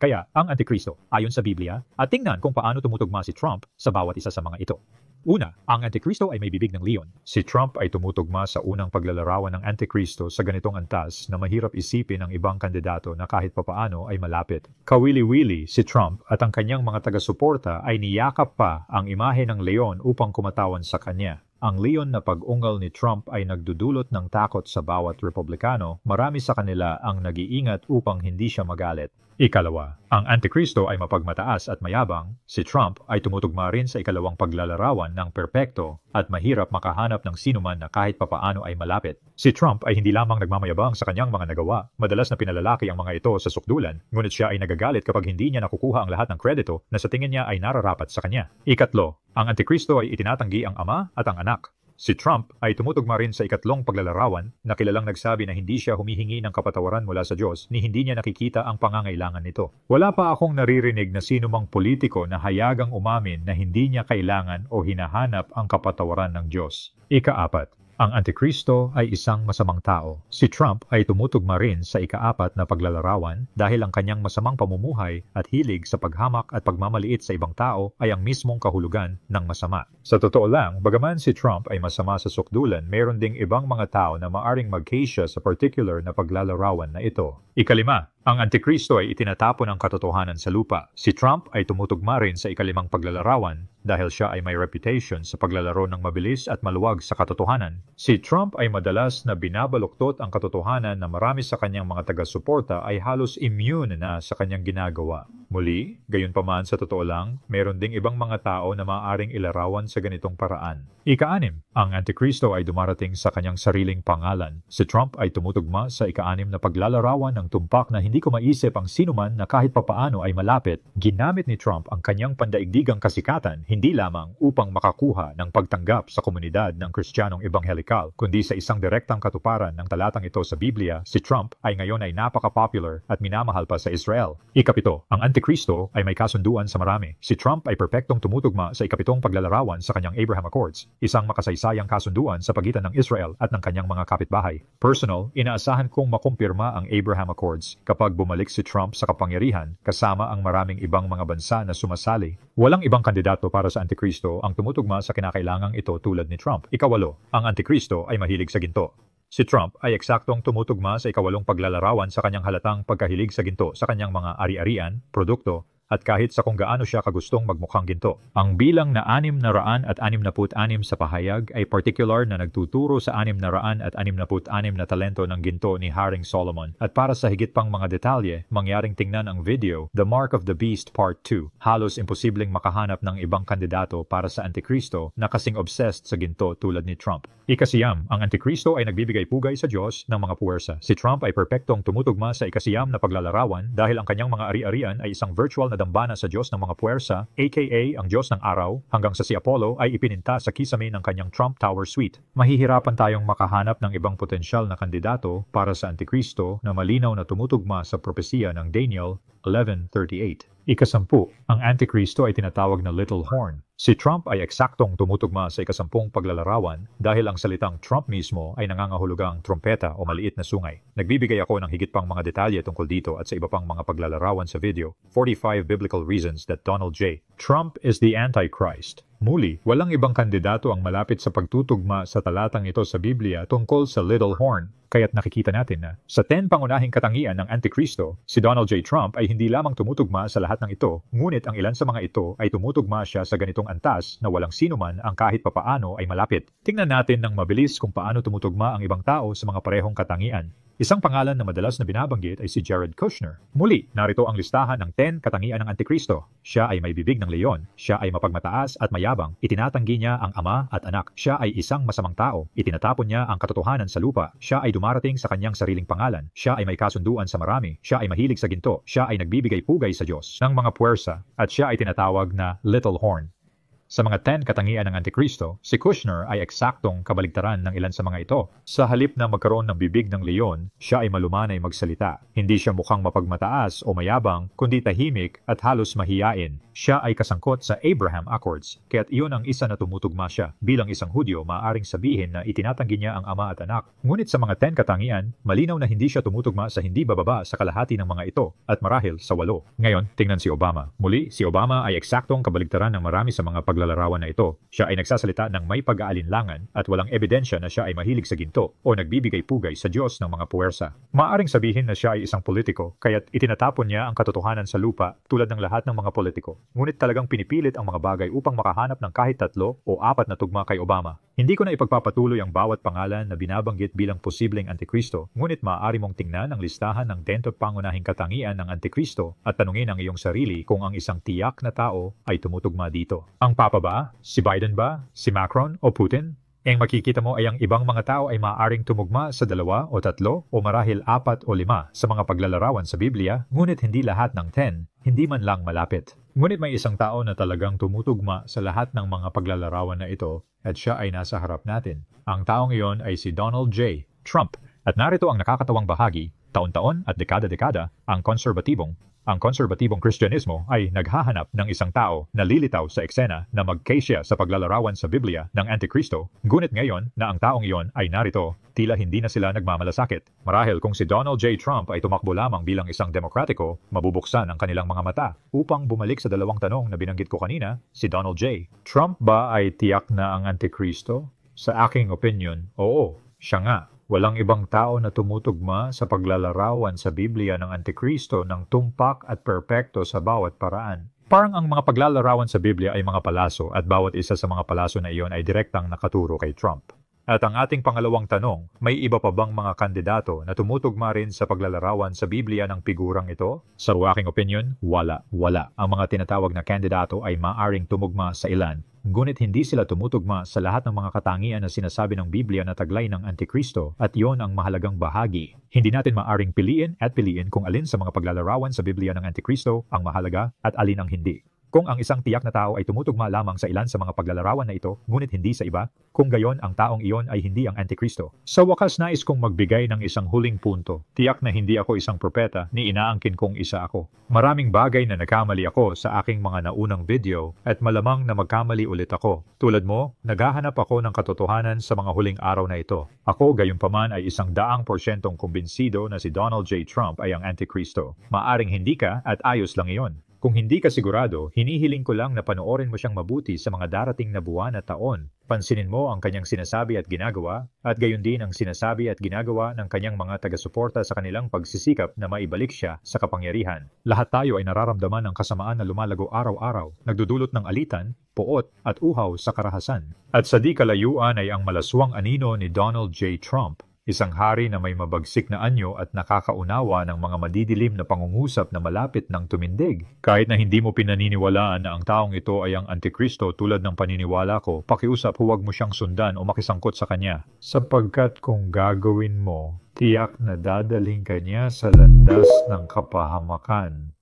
Kaya ang Antikristo ayon sa Biblia at tingnan kung paano tumutugma si Trump sa bawat isa sa mga ito. Una, ang Antikristo ay may bibig ng leon. Si Trump ay tumutugma sa unang paglalarawan ng Antikristo sa ganitong antas na mahirap isipin ng ibang kandidato na kahit papaano ay malapit. Kawili-wili si Trump at ang kanyang mga taga-suporta ay niyakap pa ang imahe ng leon upang kumatawan sa kanya. Ang leon na pag-ungal ni Trump ay nagdudulot ng takot sa bawat Republikano, marami sa kanila ang nag-iingat upang hindi siya magalit. Ikalawa, ang Antikristo ay mapagmataas at mayabang, si Trump ay tumutugma rin sa ikalawang paglalarawan ng perpekto at mahirap makahanap ng sinuman na kahit papaano ay malapit. Si Trump ay hindi lamang nagmamayabang sa kanyang mga nagawa, madalas na pinalalaki ang mga ito sa sukdulan, ngunit siya ay nagagalit kapag hindi niya nakukuha ang lahat ng kredito na sa tingin niya ay nararapat sa kanya. Ikatlo, ang Antikristo ay itinatanggi ang ama at ang anak. Si Trump ay tumutugma rin sa ikatlong paglalarawan na kilalang nagsabi na hindi siya humihingi ng kapatawaran mula sa Diyos ni hindi niya nakikita ang pangangailangan nito. Wala pa akong naririnig na sinumang politiko na hayagang umamin na hindi niya kailangan o hinahanap ang kapatawaran ng Diyos. Ikaapat, ang Antikristo ay isang masamang tao. Si Trump ay tumutugma rin sa ikaapat na paglalarawan dahil ang kanyang masamang pamumuhay at hilig sa paghamak at pagmamaliit sa ibang tao ay ang mismong kahulugan ng masama. Sa totoo lang, bagaman si Trump ay masama sa sukdulan, mayroon ding ibang mga tao na maaring magkasya sa particular na paglalarawan na ito. Ikalima, ang Antikristo ay itinatapon ang katotohanan sa lupa. Si Trump ay tumutugma rin sa ikalimang paglalarawan dahil siya ay may reputation sa paglalaro ng mabilis at maluwag sa katotohanan. Si Trump ay madalas na binabaluktot ang katotohanan na marami sa kanyang mga taga-suporta ay halos immune na sa kanyang ginagawa. Muli, gayunpaman sa totoo lang, meron ding ibang mga tao na maaaring ilarawan sa ganitong paraan. Ika-anim, ang Antikristo ay dumarating sa kanyang sariling pangalan. Si Trump ay tumutugma sa ika-anim na paglalarawan ng tumpak na hindi ko maisip ang sinuman na kahit papaano ay malapit. Ginamit ni Trump ang kanyang pandaigdigang kasikatan hindi lamang upang makakuha ng pagtanggap sa komunidad ng Kristiyanong Ebanghelikal, kundi sa isang direktang katuparan ng talatang ito sa Biblia, si Trump ay ngayon ay napaka-popular at minamahal pa sa Israel. Ikapito, ang Antikristo ay may kasunduan sa marami. Si Trump ay perpektong tumutugma sa ikapitong paglalarawan sa kanyang Abraham Accords, isang makasaysayang kasunduan sa pagitan ng Israel at ng kanyang mga kapitbahay. Personal, inaasahan kong makumpirma ang Abraham Accords kapag bumalik si Trump sa kapangyarihan kasama ang maraming ibang mga bansa na sumasali. Walang ibang kandidato para sa Antikristo ang tumutugma sa kinakailangang ito tulad ni Trump. Ikawalo, ang Antikristo ay mahilig sa ginto. Si Trump ay eksaktong tumutugma sa ikawalong paglalarawan sa kanyang halatang pagkahilig sa ginto sa kanyang mga ari-arian, produkto, at kahit sa kung gaano siya kagustong magmukhang ginto. Ang bilang na 666 sa pahayag ay particular na nagtuturo sa 666 na talento ng ginto ni Haring Solomon. At para sa higit pang mga detalye, mangyaring tingnan ang video, The Mark of the Beast Part 2. Halos imposibleng makahanap ng ibang kandidato para sa Antikristo na kasing obsessed sa ginto tulad ni Trump. Ikasiyam, ang Antikristo ay nagbibigay pugay sa Diyos ng mga puwersa. Si Trump ay perpektong tumutugma sa ikasiyam na paglalarawan dahil ang kanyang mga ari-arian ay isang virtual na dambana sa Diyos ng mga puwersa, aka ang Diyos ng araw, hanggang sa si Apollo ay ipininta sa kisame ng kanyang Trump Tower Suite. Mahihirapan tayong makahanap ng ibang potensyal na kandidato para sa Antikristo na malinaw na tumutugma sa propesiya ng Daniel 11:38. Ikasampu, ang Antikristo ay tinatawag na Little Horn. Si Trump ay eksaktong tumutugma sa ikasampung paglalarawan dahil ang salitang Trump mismo ay nangangahulugang trompeta o maliit na sungay. Nagbibigay ako ng higit pang mga detalye tungkol dito at sa iba pang mga paglalarawan sa video, 45 Biblical Reasons that Donald J. Trump is the Antichrist. Muli, walang ibang kandidato ang malapit sa pagtutugma sa talatang ito sa Biblia tungkol sa Little Horn. Kaya't nakikita natin na sa 10 pangunahing katangian ng Antikristo, si Donald J. Trump ay hindi lamang tumutugma sa lahat ng ito, ngunit ang ilan sa mga ito ay tumutugma siya sa ganitong antas na walang sinuman ang kahit papaano ay malapit. Tingnan natin ng mabilis kung paano tumutugma ang ibang tao sa mga parehong katangian. Isang pangalan na madalas na binabanggit ay si Jared Kushner. Muli, narito ang listahan ng 10 katangian ng Antikristo. Siya ay may bibig ng leon. Siya ay mapagmataas at mayabang. Itinatanggi niya ang ama at anak. Siya ay isang masamang tao. Itinatapon niya ang katotohanan sa lupa. Siya ay dumarating sa kanyang sariling pangalan. Siya ay may kasunduan sa marami. Siya ay mahilig sa ginto. Siya ay nagbibigay pugay sa Diyos ng mga puwersa. At siya ay tinatawag na Little Horn. Sa mga 10 katangian ng Antikristo, si Kushner ay eksaktong kabaligtaran ng ilan sa mga ito. Sa halip na magkaroon ng bibig ng leon, siya ay malumanay magsalita. Hindi siya mukhang mapagmataas o mayabang, kundi tahimik at halos mahiyain. Siya ay kasangkot sa Abraham Accords, kaya't iyon ang isa na tumutugma siya. Bilang isang Hudyo, maaaring sabihin na itinatanggi niya ang ama at anak. Ngunit sa mga 10 katangian, malinaw na hindi siya tumutugma sa hindi bababa sa kalahati ng mga ito, at marahil sa 8. Ngayon, tingnan si Obama. Muli, si Obama ay eksaktong kabaligtaran ng marami sa mga paglalarawan na ito. Siya ay nagsasalita ng may pag-aalinlangan at walang ebidensya na siya ay mahilig sa ginto o nagbibigay pugay sa Diyos ng mga puwersa. Maaaring sabihin na siya ay isang politiko, kaya't itinatapon niya ang katotohanan sa lupa tulad ng lahat ng mga politiko. Ngunit talagang pinipilit ang mga bagay upang makahanap ng kahit 3 o 4 na tugma kay Obama. Hindi ko na ipagpapatuloy ang bawat pangalan na binabanggit bilang posibleng Antikristo, ngunit maaari mong tingnan ang listahan ng 10 pangunahing katangian ng Antikristo at tanungin ang iyong sarili kung ang isang tiyak na tao ay tumutugma dito. Ang Papa ba? Si Biden ba? Si Macron o Putin? Ang makikita mo ay ang ibang mga tao ay maaaring tumugma sa 2 o 3 o marahil 4 o 5 sa mga paglalarawan sa Biblia, ngunit hindi lahat ng 10, hindi man lang malapit. Ngunit may isang tao na talagang tumutugma sa lahat ng mga paglalarawan na ito at siya ay nasa harap natin. Ang taong iyon ay si Donald J. Trump. At narito ang nakakatawang bahagi, taon-taon at dekada-dekada, ang konserbatibong Kristyanismo ay naghahanap ng isang tao na lilitaw sa eksena na magkasya sa paglalarawan sa Biblia ng Antikristo. Ngunit ngayon na ang taong iyon ay narito, tila hindi na sila nagmamalasakit. Marahil kung si Donald J. Trump ay tumakbo lamang bilang isang demokratiko, mabubuksan ang kanilang mga mata. Upang bumalik sa 2 tanong na binanggit ko kanina, si Donald J. Trump ba ay tiyak na ang Antikristo? Sa aking opinion, oo, siya nga. Walang ibang tao na tumutugma sa paglalarawan sa Biblia ng Antikristo ng tumpak at perpekto sa bawat paraan. Parang ang mga paglalarawan sa Biblia ay mga palaso at bawat isa sa mga palaso na iyon ay direktang nakaturo kay Trump. At ang ating pangalawang tanong, may iba pa bang mga kandidato na tumutugma rin sa paglalarawan sa Biblia ng figurang ito? Sa aking opinion, wala. Ang mga tinatawag na kandidato ay maaring tumugma sa ilan, ngunit hindi sila tumutugma sa lahat ng mga katangian na sinasabi ng Biblia na taglay ng Antikristo at iyon ang mahalagang bahagi. Hindi natin maaring piliin kung alin sa mga paglalarawan sa Biblia ng Antikristo ang mahalaga at alin ang hindi. Kung ang isang tiyak na tao ay tumutugma lamang sa ilan sa mga paglalarawan na ito, ngunit hindi sa iba, kung gayon ang taong iyon ay hindi ang Antikristo. Sa wakas nais kong magbigay ng isang huling punto. Tiyak na hindi ako isang propeta ni inaangkin kong isa ako. Maraming bagay na nagkamali ako sa aking mga naunang video at malamang na magkamali ulit ako. Tulad mo, naghahanap ako ng katotohanan sa mga huling araw na ito. Ako gayunpaman ay 100% kumbinsido na si Donald J. Trump ay ang Antikristo. Maaring hindi ka at ayos lang iyon. Kung hindi ka sigurado, hinihiling ko lang na panoorin mo siyang mabuti sa mga darating na buwan at taon. Pansinin mo ang kanyang sinasabi at ginagawa, at gayon din ang sinasabi at ginagawa ng kanyang mga taga-suporta sa kanilang pagsisikap na maibalik siya sa kapangyarihan. Lahat tayo ay nararamdaman ng kasamaan na lumalago araw-araw, nagdudulot ng alitan, puot at uhaw sa karahasan. At sa di kalayuan ay ang malaswang anino ni Donald J. Trump. Isang hari na may mabagsik na anyo at nakakaunawa ng mga madidilim na pangungusap na malapit ng tumindig. Kahit na hindi mo pinaniniwalaan na ang taong ito ay ang Antikristo tulad ng paniniwala ko, pakiusap huwag mo siyang sundan o makisangkot sa kanya. Sapagkat kung gagawin mo, tiyak na dadaling kanya sa landas ng kapahamakan.